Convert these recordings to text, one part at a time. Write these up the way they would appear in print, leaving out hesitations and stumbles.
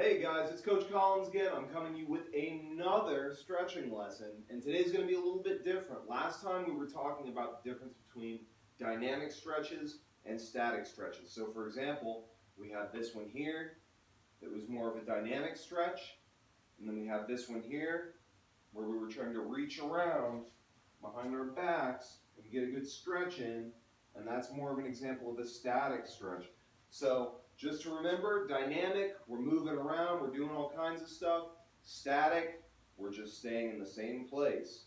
Hey guys, it's Coach Collins again. I'm coming to you with another stretching lesson, and today's going to be a little bit different. Last time we were talking about the difference between dynamic stretches and static stretches. So for example, we have this one here that was more of a dynamic stretch, and then we have this one here where we were trying to reach around behind our backs and get a good stretch in, and that's more of an example of a static stretch. So just to remember, dynamic, we're moving around, we're doing all kinds of stuff. Static, we're just staying in the same place.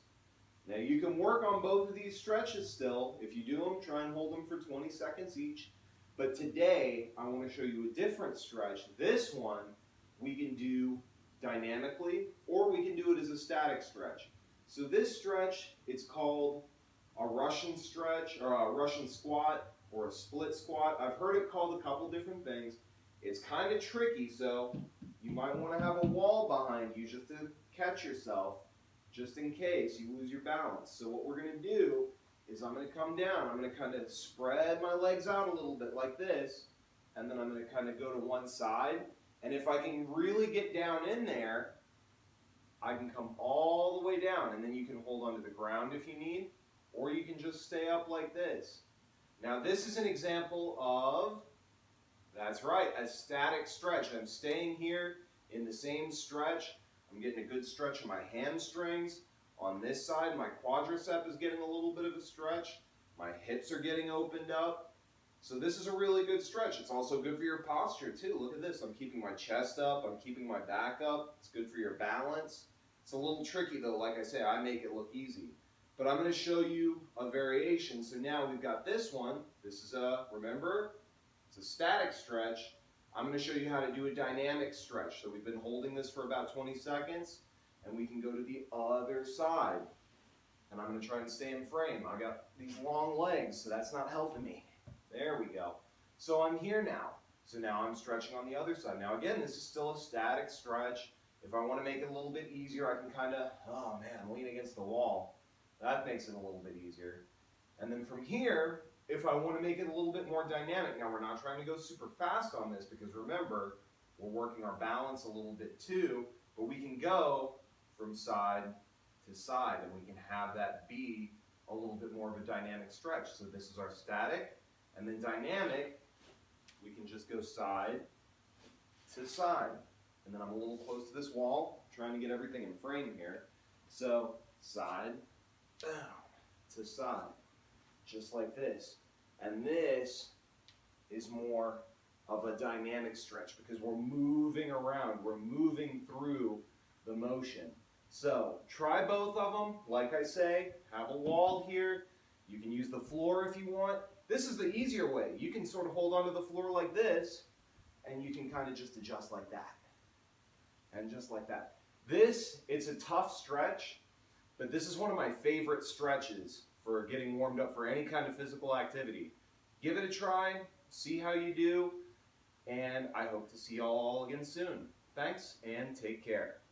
Now you can work on both of these stretches still. If you do them, try and hold them for 20 seconds each. But today, I want to show you a different stretch. This one, we can do dynamically, or we can do it as a static stretch. So this stretch, it's called a Russian stretch, or a Russian squat, or a split squat. I've heard it called a couple different things. It's kind of tricky, so you might want to have a wall behind you just to catch yourself, just in case you lose your balance. So what we're going to do is I'm going to come down. I'm going to kind of spread my legs out a little bit like this, and then I'm going to kind of go to one side. And if I can really get down in there, I can come all the way down, and then you can hold onto the ground if you need, or you can just stay up like this. Now this is an example of, that's right, a static stretch. I'm staying here in the same stretch. I'm getting a good stretch in my hamstrings. On this side, my quadricep is getting a little bit of a stretch. My hips are getting opened up. So this is a really good stretch. It's also good for your posture too. Look at this. I'm keeping my chest up. I'm keeping my back up. It's good for your balance. It's a little tricky though. Like I say, I make it look easy. But I'm going to show you a variation. So now we've got this one. This is remember, it's a static stretch. I'm going to show you how to do a dynamic stretch. So we've been holding this for about 20 seconds, and we can go to the other side. And I'm going to try and stay in frame. I've got these long legs, so that's not helping me. There we go. So I'm here now. So now I'm stretching on the other side. Now again, this is still a static stretch. If I want to make it a little bit easier, I can kind of, oh man, lean against the wall. That makes it a little bit easier. And then from here, if I want to make it a little bit more dynamic, now we're not trying to go super fast on this because remember, we're working our balance a little bit too, but we can go from side to side and we can have that be a little bit more of a dynamic stretch. So this is our static, and then dynamic, we can just go side to side. And then I'm a little close to this wall, trying to get everything in frame here. So side, down to side, just like this. And this is more of a dynamic stretch because we're moving around, we're moving through the motion. So try both of them. Like I say, have a wall here. You can use the floor if you want. This is the easier way. You can sort of hold onto the floor like this, and you can kind of just adjust like that. And just like that. This, it's a tough stretch, but this is one of my favorite stretches for getting warmed up for any kind of physical activity. Give it a try, see how you do, and I hope to see you all again soon. Thanks, and take care.